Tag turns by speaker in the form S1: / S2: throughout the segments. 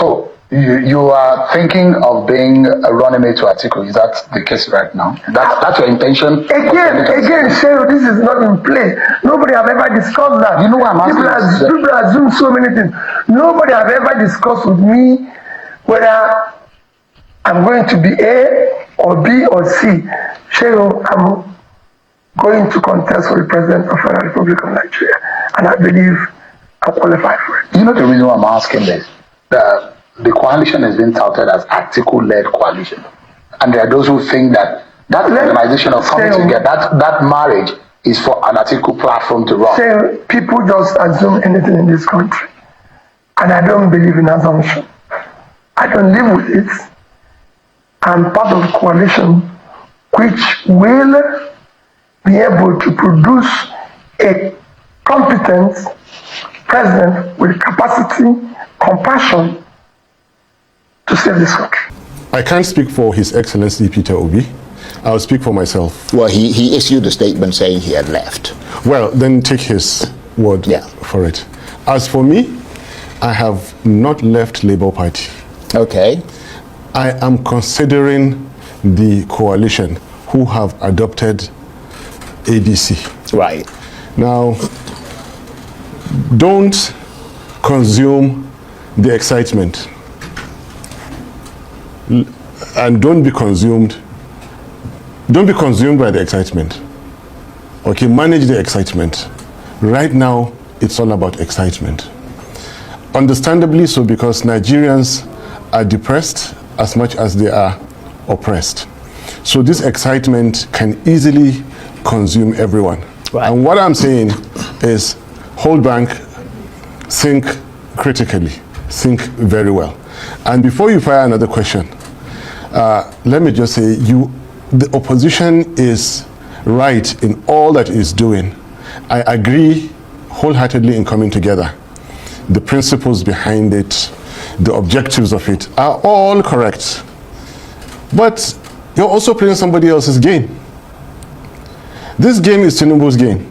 S1: So you are thinking of being a running mate to Atiku. Is that the case right now? That's your intention?
S2: Again, Sheryl, this is not in play. Nobody have ever discussed that.
S1: You know what I'm asking?
S2: People assume so many things. Nobody have ever discussed with me whether I'm going to be A or B or C. Sheryl, I'm going to contest for the President of the Federal Republic of Nigeria, and I believe I'm qualified for it.
S1: You know the reason why I'm asking this? The coalition has been touted as Atiku-led coalition. And there are those who think that organization of coming together, that marriage is for an Atiku platform to run.
S2: People just assume anything in this country. And I don't believe in assumption. I don't live with it. I'm part of a coalition which will be able to produce a competent president with capacity, compassion to save this country.
S3: I can't speak for His Excellency Peter Obi. I'll speak for myself.
S4: Well, he issued a statement saying he had left.
S3: Well, then take his word for it. As for me, I have not left Labour Party.
S4: Okay.
S3: I am considering the coalition who have adopted ADC.
S4: Right.
S3: Now, don't consume the excitement. And don't be consumed by the excitement. Okay, manage the excitement. Right now, it's all about excitement. Understandably so, because Nigerians are depressed as much as they are oppressed. So this excitement can easily consume everyone.
S4: Right.
S3: And what I'm saying is hold back, think critically, think very well. And before you fire another question, let me just say, the opposition is right in all that it's doing. I agree wholeheartedly in coming together. The principles behind it, the objectives of it are all correct. But you're also playing somebody else's game. This game is Tinubu's game.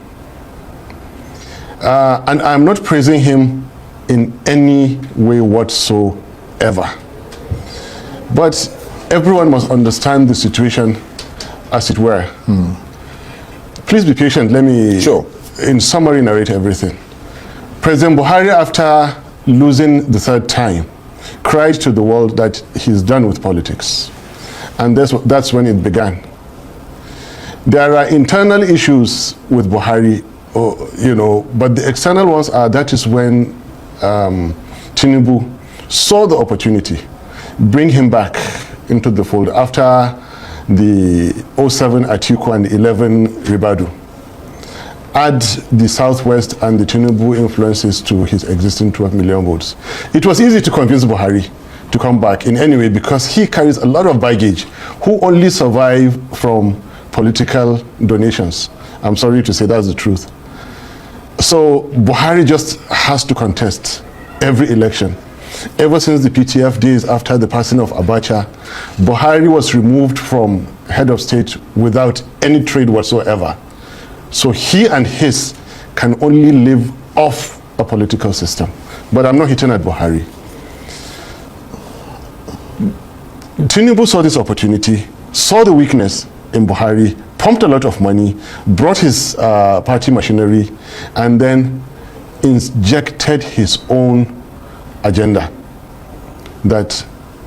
S3: And I'm not praising him in any way whatsoever. But everyone must understand the situation as it were. Please be patient. Let me, in summary, narrate everything. President Buhari, after losing the third time, cried to the world that he's done with politics. And that's when it began. There are internal issues with Buhari, but the external ones are, that is when Tinubu saw the opportunity, bring him back into the fold after the 07 Atiku and 11 Ribadu. Add the Southwest and the Tinubu influences to his existing 12 million votes. It was easy to convince Buhari to come back in any way because he carries a lot of baggage, who only survive from political donations. I'm sorry to say that's the truth. So Buhari just has to contest every election. Ever since the PTF days after the passing of Abacha, Buhari was removed from head of state without any trade whatsoever. So he and his can only live off a political system. But I'm not hitting at Buhari. Tinubu saw this opportunity, saw the weakness in Buhari, pumped a lot of money, brought his party machinery, and then injected his own agenda. That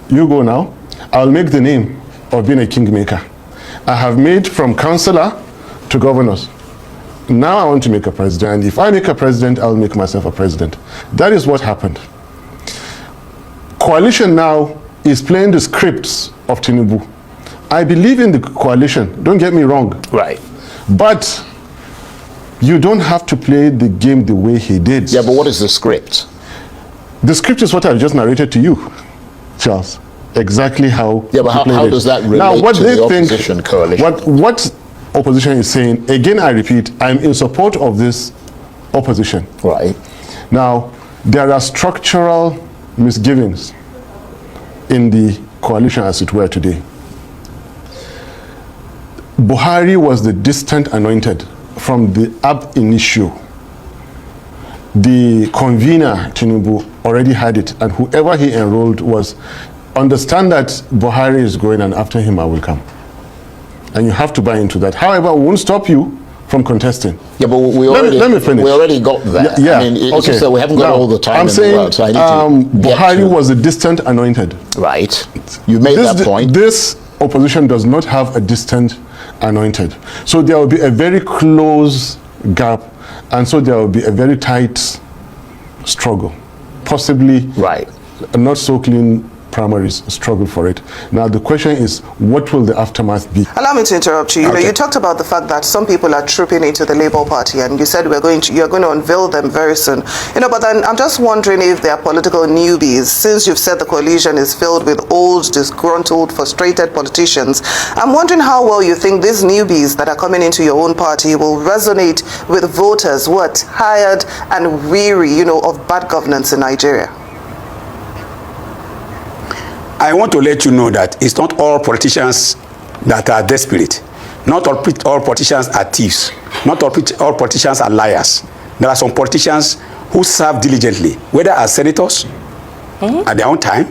S3: you go now, I'll make the name of being a kingmaker. I have made from councillor to governors. Now I want to make a president, and if I make a president, I'll make myself a president. That is what happened. Coalition now is playing the scripts of Tinubu. I believe in the coalition, don't get me wrong.
S4: Right.
S3: But you don't have to play the game the way he did.
S4: Yeah, but what is the script?
S3: The script is what I've just narrated to you, Charles. Exactly how.
S4: Yeah, but how does that relate
S3: now, what
S4: to
S3: they
S4: the
S3: think,
S4: opposition coalition?
S3: What opposition is saying, again I repeat, I'm in support of this opposition.
S4: Right.
S3: Now, there are structural misgivings in the coalition as it were today. Buhari was the distant anointed from the ab initio. The convener, Tinubu, already had it, and whoever he enrolled was, understand that Buhari is going and after him I will come. And you have to buy into that. However, it won't stop you from contesting.
S4: Yeah, but let me finish. We already got that.
S3: Yeah,
S4: I mean, it's
S3: okay.
S4: just that we haven't got all the time
S3: I'm
S4: in
S3: saying,
S4: the world, so I need to
S3: Buhari was a distant anointed.
S4: Right. You made that point.
S3: This opposition does not have a distant anointed. So there will be a very close gap, and so there will be a very tight struggle. Possibly
S4: right.
S3: A not so clean primaries struggle for it. Now the question is, what will the aftermath be?
S5: Allow me to interrupt you. You know, you talked about the fact that some people are trooping into the Labour Party, and you said you're going to unveil them very soon. You know, but then I'm just wondering if they are political newbies. Since you've said the coalition is filled with old, disgruntled, frustrated politicians, I'm wondering how well you think these newbies that are coming into your own party will resonate with voters who are tired and weary, you know, of bad governance in Nigeria.
S6: I want to let you know that it's not all politicians that are desperate. Not all politicians are thieves. Not all politicians are liars. There are some politicians who serve diligently, whether as senators at their own time,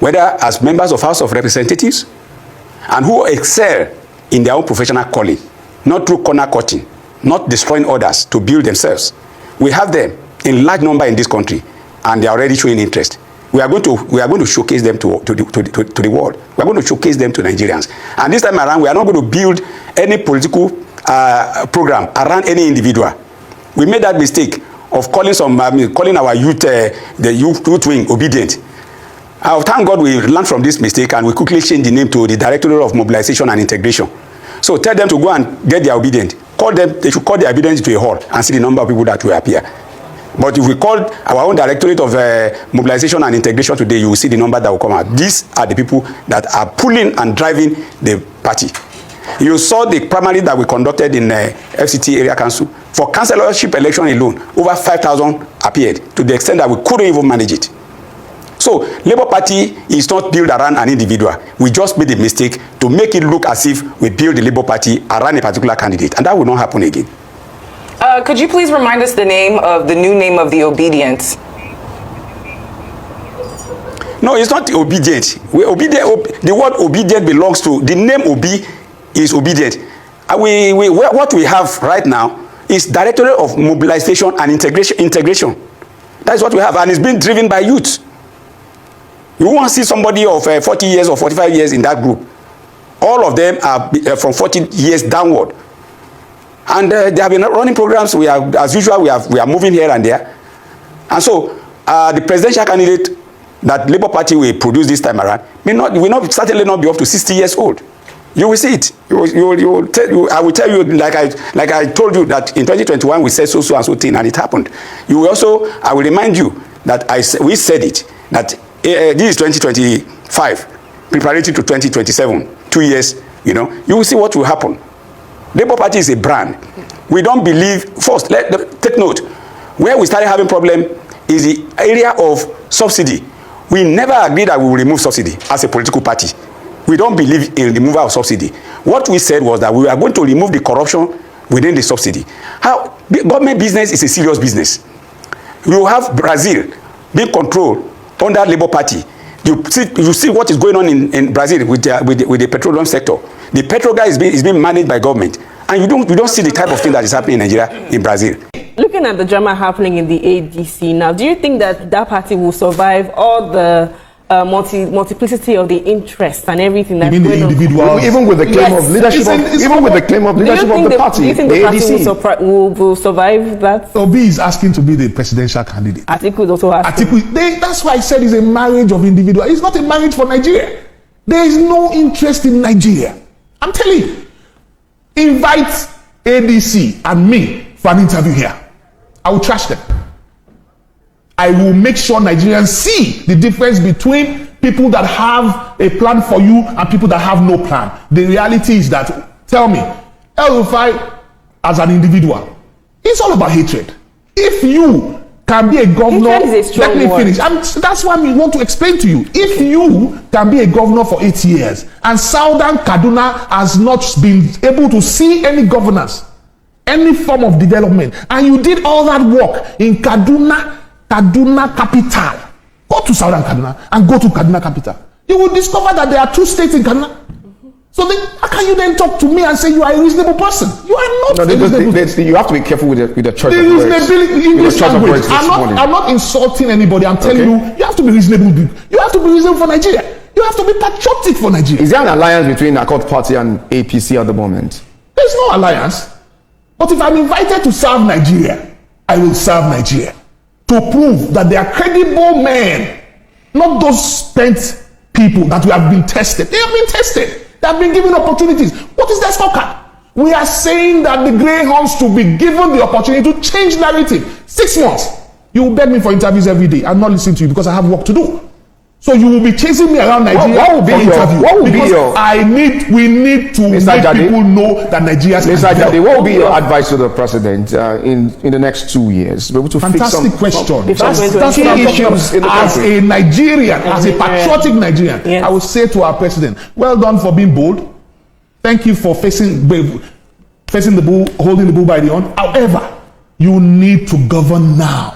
S6: whether as members of House of Representatives, and who excel in their own professional calling, not through corner cutting, not destroying others to build themselves. We have them in large number in this country, and they are already showing interest. We are going to showcase them to the world. We are going to showcase them to Nigerians. And this time around, we are not going to build any political program around any individual. We made that mistake of calling our youth, the youth wing, obedient. Thank God we learned from this mistake, and we quickly changed the name to the Directorate of Mobilization and Integration. So tell them to go and get their obedient. Call them. They should call their obedient to a hall and see the number of people that will appear. But if we call our own Directorate of Mobilization and Integration today, you will see the number that will come out. These are the people that are pulling and driving the party. You saw the primary that we conducted in FCT Area Council. For councillorship election alone, over 5,000 appeared, to the extent that we couldn't even manage it. So, Labour Party is not built around an individual. We just made a mistake to make it look as if we build the Labour Party around a particular candidate, and that will not happen again.
S7: Could you please remind us the new name of the obedience?
S6: No, it's not obedient. The word obedient belongs to, the name Obi is obedient. What we have right now is Directorate of Mobilization and Integration. That is what we have, and it's being driven by youth. You won't see somebody of 40 years or 45 years in that group. All of them are from 40 years downward. And they have been running programs. We are, as usual, we are moving here and there. And so the presidential candidate that Labour Party will produce this time around will certainly not be up to 60 years old. You will see it. I will tell you, like I told you that in 2021 we said so and so thing, and it happened. You will also, I will remind you that we said it, that this is 2025, preparatory to 2027, 2 years. You will see what will happen. Labour Party is a brand. We don't believe, first, take note, where we started having problem is the area of subsidy. We never agreed that we will remove subsidy as a political party. We don't believe in the removal of subsidy. What we said was that we are going to remove the corruption within the subsidy. Government business is a serious business. You have Brazil being controlled under Labour Party. You see what is going on in Brazil with the petroleum sector. The petrol guy is being managed by government, and you don't see the type of thing that is happening in Nigeria, in Brazil.
S7: Looking at the drama happening in the ADC now, do you think that party will survive all the multiplicity of the interests and everything that's going on?
S8: Even with the claim of leadership, of the party,
S7: do you think the party will survive that?
S8: Obi is asking to be the presidential candidate.
S7: Atiku is also asking.
S8: That's why I said it's a marriage of individual. It's not a marriage for Nigeria. There is no interest in Nigeria. I'm telling you. Invite ADC and me for an interview here. I will trash them. I will make sure Nigerians see the difference between people that have a plan for you and people that have no plan. The reality is that, tell me, El-Rufai as an individual, it's all about hatred. If you can be a governor, let me finish. That's why we want to explain to you. If you can be a governor for 8 years and Southern Kaduna has not been able to see any governance, any form of development, and you did all that work in Kaduna Kaduna capital. Go to Southern Kaduna and go to Kaduna capital. You will discover that there are 2 states in Kaduna. So then, how can you then talk to me and say you are a reasonable person? You are not a reasonable person.
S9: You have to be careful with the choice
S8: the
S9: of words.
S8: reasonability, English language. I'm not insulting anybody. I'm telling you, you have to be reasonable. You have to be reasonable for Nigeria. You have to be patriotic for Nigeria.
S9: Is there an alliance between Accord Party and APC at the moment?
S8: There's no alliance. But if I'm invited to serve Nigeria, I will serve Nigeria. To prove that they are credible men, not those spent people that we have been tested. They have been tested. They have been given opportunities. What is their scorecard? We are saying that the greyhounds should be given the opportunity to change narrative. 6 months. You will beg me for interviews every day. I'm not listening to you because I have work to do. So you will be chasing me around Nigeria
S9: what will be
S8: for
S9: your,
S8: interview.
S9: What will
S8: because
S9: be your,
S8: we need to
S9: Mr.
S8: make
S9: Jade,
S8: people know that Nigeria's
S9: Mr. Jade, what will be your advice to the president in the next 2 years? Be able to
S8: Fantastic
S9: fix
S8: question.
S9: That's
S8: Key issues
S9: in the
S8: as
S9: country.
S8: a Nigerian, as a patriotic Nigerian,
S7: yes.
S8: I would say to our president, well done for being bold. Thank you for facing the bull, holding the bull by the horn. However, you need to govern now.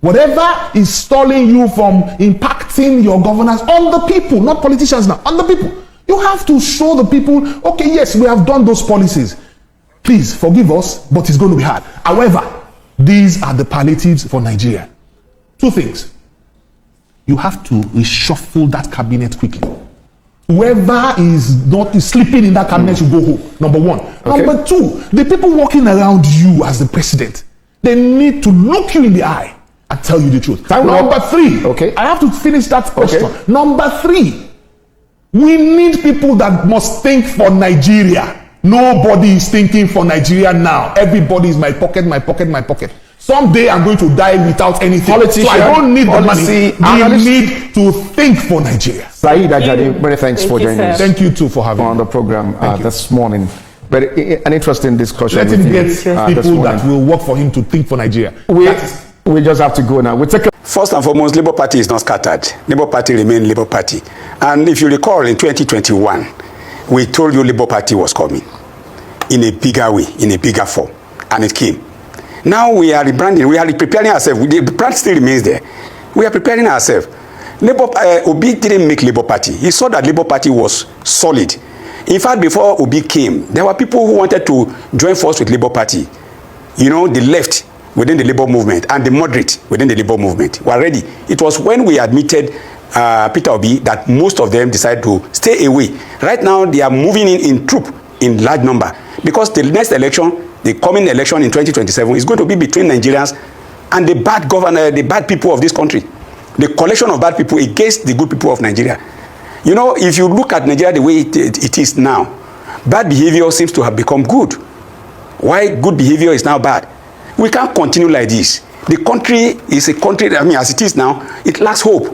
S8: Whatever is stalling you from impacting your governance on the people, not politicians now, on the people. You have to show the people, okay, yes, we have done those policies. Please forgive us, but it's going to be hard. However, these are the palliatives for Nigeria. 2 things. You have to reshuffle that cabinet quickly. Whoever is not sleeping in that cabinet should go home. Number 1.
S9: Okay.
S8: Number 2, the people working around you as the president, they need to look you in the eye and tell you the truth. Number 3,
S9: okay,
S8: I have to finish that question.
S9: Okay.
S8: Number 3, we need people that must think for Nigeria. Nobody is thinking for Nigeria now. Everybody is my pocket, my pocket, my pocket. Someday I'm going to die without anything. So I don't need the money. We need to think for Nigeria.
S9: Saeed Ajadi, many thanks for joining us.
S8: Thank you too for having me
S9: on the program this morning. But an interesting discussion.
S8: Let him get people that will work for him to think for Nigeria.
S9: We just have to go now. We take.
S6: First and foremost, Labour Party is not scattered. Labour Party remains Labour Party. And if you recall, in 2021, we told you Labour Party was coming in a bigger way, in a bigger form, and it came. Now we are rebranding. We are preparing ourselves. The brand still remains there. We are preparing ourselves. Obi didn't make Labour Party. He saw that Labour Party was solid. In fact, before Obi came, there were people who wanted to join force with Labour Party. You know, the left within the Labour movement and the moderate within the Labour movement were ready. It was when we admitted Peter Obi that most of them decided to stay away. Right now, they are moving in troop in large number because the next election, the coming election in 2027, is going to be between Nigerians and the bad governor, the bad people of this country. The collection of bad people against the good people of Nigeria. You know, if you look at Nigeria the way it is now, bad behavior seems to have become good. Why good behavior is now bad? We can't continue like this. The country is a country, I mean, as it is now, it lacks hope.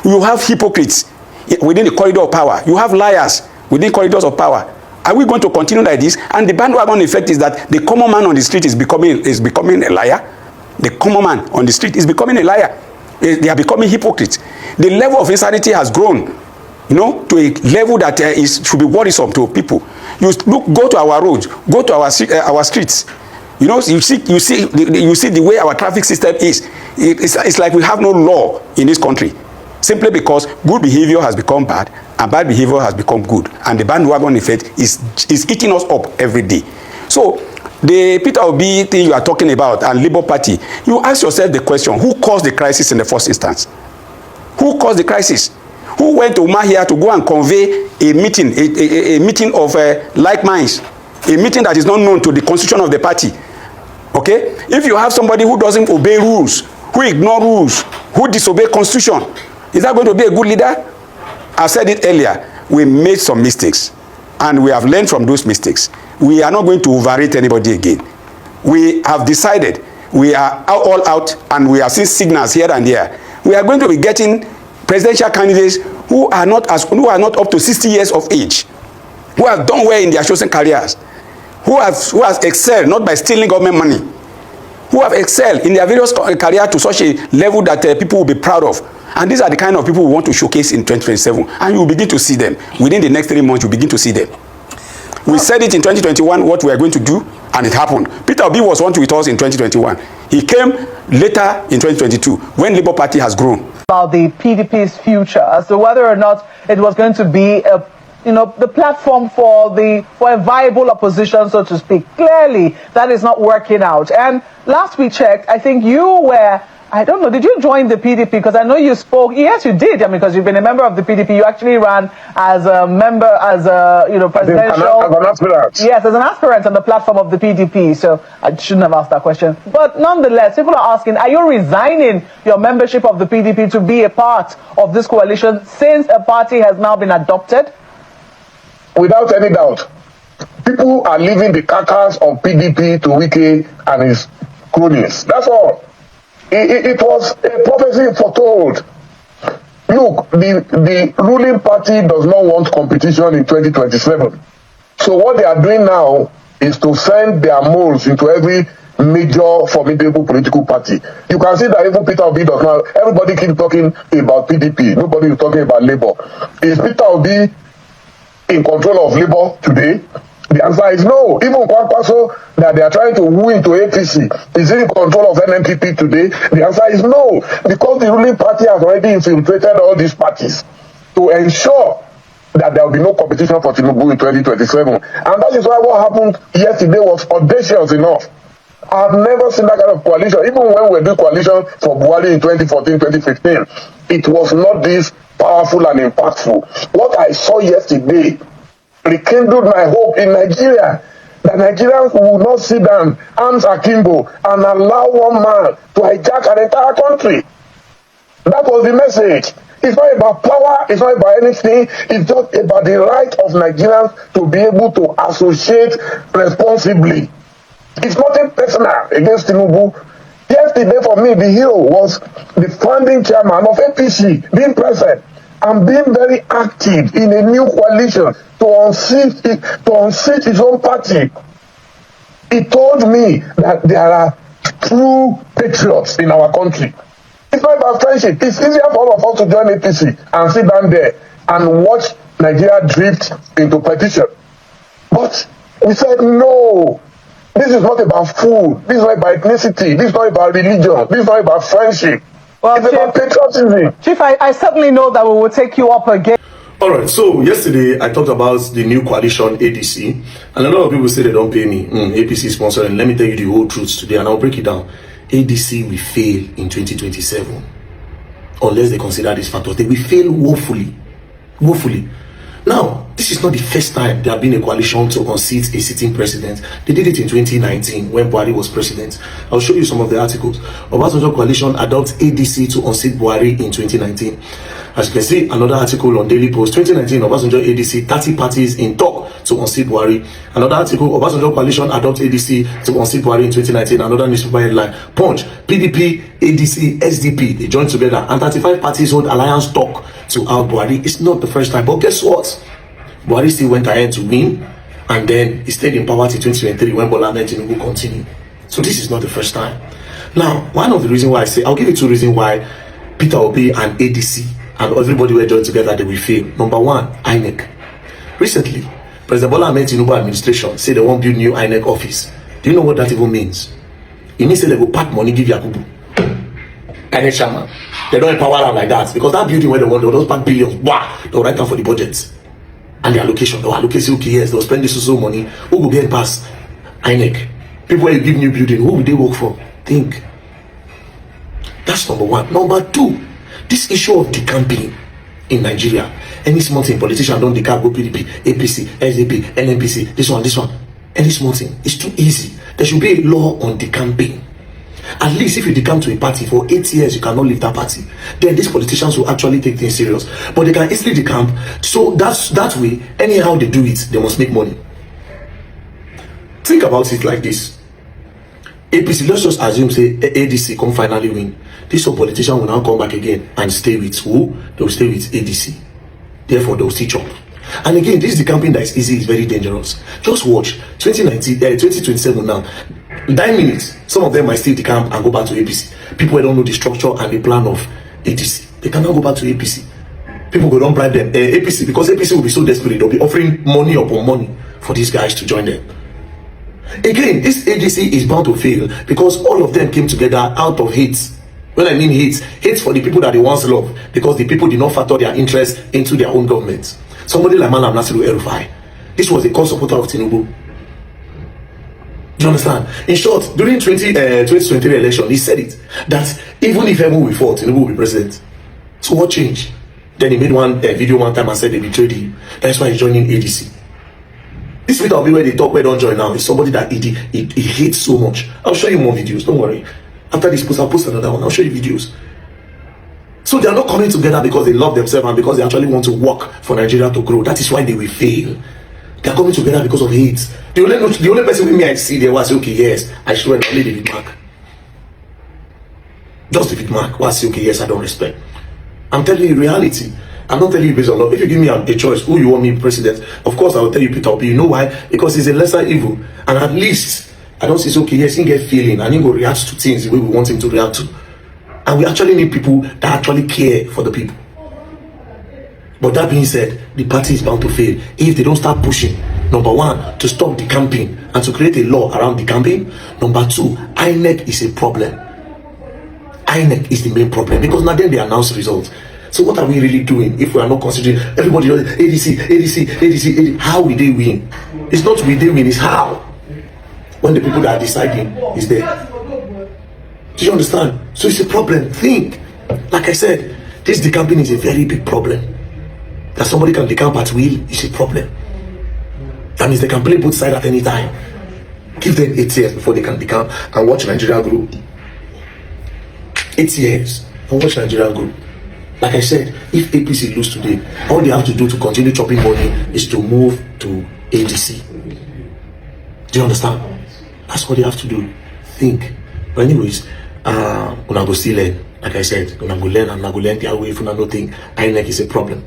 S6: You have hypocrites within the corridor of power. You have liars within corridors of power. Are we going to continue like this? And the bandwagon effect is that the common man on the street is becoming a liar. The common man on the street is becoming a liar. They are becoming hypocrites. The level of insanity has grown, you know, to a level that should be worrisome to people. You go to our roads, go to our streets. You know, you see the way our traffic system is. It's like we have no law in this country, simply because good behavior has become bad and bad behavior has become good, and the bandwagon effect is eating us up every day. So the Peter Obi thing you are talking about and Labour Party, you ask yourself the question: who caused the crisis in the first instance? Who caused the crisis? Who went to Mahia to go and convey a meeting, a meeting of like minds, a meeting that is not known to the constitution of the party? Okay, if you have somebody who doesn't obey rules, who ignore rules, who disobey constitution, is that going to be a good leader? I said it earlier, we made some mistakes and we have learned from those mistakes. We are not going to overrate anybody again. We have decided, we are all out, and we have seen signals here and there. We are going to be getting presidential candidates who are not up to 60 years of age, who have done well in their chosen careers, who has excelled not by stealing government money, who have excelled in their various careers to such a level that people will be proud of. And these are the kind of people we want to showcase in 2027. And you will begin to see them. Within the next 3 months, you begin to see them. We said it in 2021, what we are going to do, and it happened. Peter Obi was on with us in 2021. He came later in 2022 when Labour Party has grown.
S10: About the PDP's future, as to whether or not it was going to be the platform for a viable opposition, so to speak. Clearly, that is not working out. And last we checked, I think you were, I don't know, did you join the PDP? Because I know you spoke. Yes, you did. I mean, because you've been a member of the PDP. You actually ran as a member, as a presidential.
S2: As an aspirant.
S10: Yes, as an aspirant on the platform of the PDP. So I shouldn't have asked that question. But nonetheless, people are asking, are you resigning your membership of the PDP to be a part of this coalition since a party has now been adopted?
S2: Without any doubt, people are leaving the carcass of PDP to Wike and his cronies. That's all. It was a prophecy foretold. Look, the ruling party does not want competition in 2027. So what they are doing now is to send their moles into every major formidable political party. You can see that even Peter Obi does not. Everybody keeps talking about PDP. Nobody is talking about Labour. Is Peter Obi in control of Labour today? The answer is no. Even Kwankwaso, that they are trying to woo into APC, is in control of NNPP today? The answer is no. Because the ruling party has already infiltrated all these parties to ensure that there will be no competition for Tinubu in 2027. And that is why what happened yesterday was audacious enough. I've never seen that kind of coalition. Even when we did coalition for Buhari in 2014, 2015, it was not this powerful and impactful. What I saw yesterday rekindled my hope in Nigeria, that Nigerians will not sit down, arms akimbo, and allow one man to hijack an entire country. That was the message. It's not about power, it's not about anything, it's just about the right of Nigerians to be able to associate responsibly. It's nothing personal against Tinubu. Yesterday for me, the hero was the founding chairman of APC being present and being very active in a new coalition to unseat his own party. He told me that there are true patriots in our country. It's not about friendship. It's easier for all of us to join APC and sit down there and watch Nigeria drift into petition. But we said no. This is not about food. This is not about ethnicity. This is not about religion. This is not about friendship. Well, it's about patriotism.
S10: Chief, I certainly know that we will take you up again.
S11: All right, so yesterday I talked about the new coalition ADC, and a lot of people say they don't pay me. APC sponsoring. Let me tell you the whole truth today, and I'll break it down. ADC will fail in 2027 unless they consider this factor. They will fail woefully. Woefully. Now, this is not the first time there have been a coalition to unseat a sitting president. They did it in 2019 when Buhari was president. I'll show you some of the articles. Obasanjo coalition adopts ADC to unseat Buhari in 2019. As you can see, another article on Daily Post, 2019, Obasanjo ADC, 30 parties in talk to unseat Buhari. Another article, Obasanjo coalition adopts ADC to unseat Buhari in 2019. Another newspaper headline, Punch, PDP, ADC, SDP, they joined together, and 35 parties hold alliance talk to out Buhari. It's not the first time, but guess what? Buhari still went ahead to win, and then he stayed in power till 2023 when Bola Ahmed Tinubu continued. So this is not the first time. Now, one of the reasons why I say, I'll give you two reasons why Peter Obi and ADC and everybody were joined together, they will fail. Number one, INEC. Recently, President Bola Ahmed Tinubu administration said they won't build new INEC office. Do you know what that even means? It means they will pack money, give Yakubu. INEC chairman. They don't empower them like that, because that building where they want, they'll just pack billions. Wow, they'll write down for the budget and the allocation. They'll allocate, okay, yes, they'll spend this so money. Who will get past INEC? People who give new building, who will they work for? Think. That's number one. Number two, this issue of decamping in Nigeria. Any small thing, politician don't decamp, go PDP, APC, SDP, NNPC, this one. Any small thing. It's too easy. There should be a law on decamping. At least if you decamp to a party for 8 years, you cannot leave that party. Then these politicians will actually take things serious. But they can easily decamp. So that way, anyhow they do it, they must make money. Think about it like this. APC, let's just assume, say, ADC come finally win. This politician will now come back again and stay with who? They will stay with ADC. Therefore, they will still chop. And again, this decamping that is easy is very dangerous. Just watch 2027 now. 9 minutes, some of them might still decamp and go back to APC. People who don't know the structure and the plan of ADC, they cannot go back to APC. People go don't bribe them. APC, because APC will be so desperate, they'll be offering money upon money for these guys to join them. Again, this ADC is bound to fail because all of them came together out of hate. When I mean hate for the people that they once loved, because the people did not factor their interests into their own government. Somebody like Malam Nasiru El-Rufai, this was the core supporter of Tinubu. Do you understand? In short, during 2023 election, he said it, that even if Ebu will fall, Tinubu will be president. So what changed? Then he made one video one time and said they betrayed him. That's why he's joining ADC. This Peter Obi where they talk where don't join now is somebody that he hates so much. I'll show you more videos, don't worry. After this post, I'll post another one. I'll show you videos. So they are not coming together because they love themselves and because they actually want to work for Nigeria to grow. That is why they will fail. They are coming together because of hate. The only person with me I see there was, okay, yes, I swear only David Mark. Just David Mark. Was okay, yes, I don't respect. I'm telling you reality. I'm not telling you based on love. If you give me a choice, who you want me president, of course I will tell you Peter Obi. You know why? Because he's a lesser evil. And at least, I don't say it's okay, yes, he get feeling and he go react to things the way we want him to react to. And we actually need people that actually care for the people. But that being said, the party is bound to fail if they don't start pushing. Number one, to stop the campaign and to create a law around the campaign. Number two, INEC is a problem. INEC is the main problem because now then they announce results. So what are we really doing if we are not considering everybody ADC? How will they win? It's not will they win, it's how. When the people that are deciding is there. Do you understand? So it's a problem. Think. Like I said, this decamping is a very big problem. That somebody can decamp at will is a problem. That means they can play both sides at any time. Give them 8 years before they can decamp and watch Nigeria grow. 8 years and watch Nigeria grow. Like I said, if APC lose today, all they have to do to continue chopping money is to move to ADC. Do you understand? That's what they have to do. Think. But anyways, una go still learn. Like I said, una go learn and una go learn their way if una no think INEC is a problem.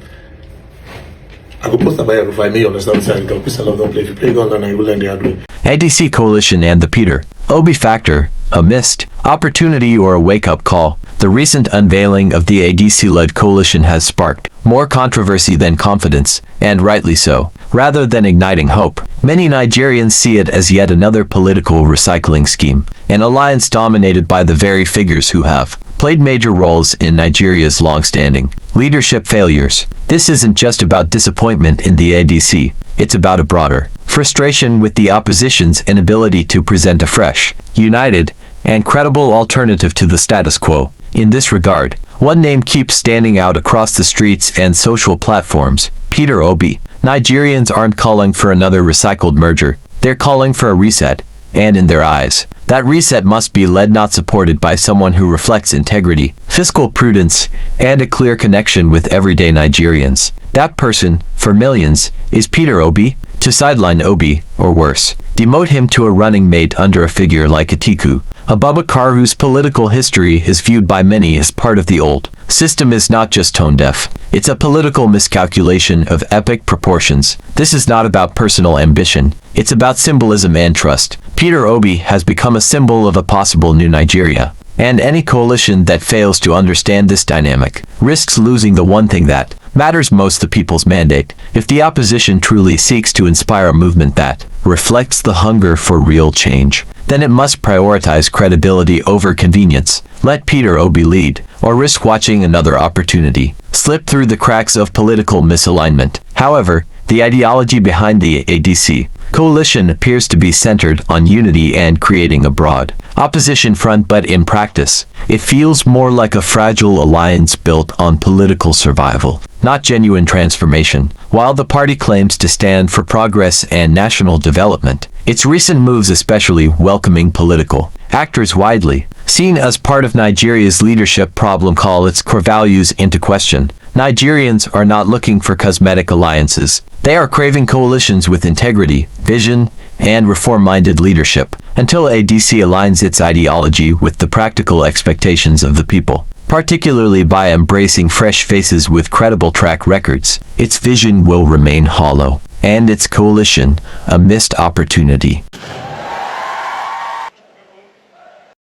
S11: I go post about it if I may understand what I'm saying. Peace and love, don't play. If you play gun, then I will learn the hard way.
S12: ADC Coalition and the Peter Obi Factor, a missed opportunity or a wake-up call. The recent unveiling of the ADC-led coalition has sparked more controversy than confidence, and rightly so. Rather than igniting hope, many Nigerians see it as yet another political recycling scheme, an alliance dominated by the very figures who have played major roles in Nigeria's long-standing leadership failures. This isn't just about disappointment in the ADC, it's about a broader frustration with the opposition's inability to present a fresh, united, and credible alternative to the status quo. In this regard, one name keeps standing out across the streets and social platforms: Peter Obi. Nigerians aren't calling for another recycled merger, they're calling for a reset, and in their eyes, that reset must be led not supported by someone who reflects integrity, fiscal prudence, and a clear connection with everyday Nigerians. That person, for millions, is Peter Obi. To sideline Obi, or worse, demote him to a running mate under a figure like Atiku Abubakar, whose political history is viewed by many as part of the old system, is not just tone-deaf. It's a political miscalculation of epic proportions. This is not about personal ambition. It's about symbolism and trust. Peter Obi has become a symbol of a possible new Nigeria. And any coalition that fails to understand this dynamic risks losing the one thing that matters most: the people's mandate. If the opposition truly seeks to inspire a movement that reflects the hunger for real change, then it must prioritize credibility over convenience. Let Peter Obi lead, or risk watching another opportunity slip through the cracks of political misalignment. However, the ideology behind the ADC coalition appears to be centered on unity and creating a broad opposition front, but in practice, it feels more like a fragile alliance built on political survival, not genuine transformation. While the party claims to stand for progress and national development, its recent moves, especially welcoming political actors widely seen as part of Nigeria's leadership problem, call its core values into question. Nigerians are not looking for cosmetic alliances. They are craving coalitions with integrity, vision, and reform-minded leadership. Until ADC aligns its ideology with the practical expectations of the people, particularly by embracing fresh faces with credible track records, its vision will remain hollow, and its coalition a missed opportunity.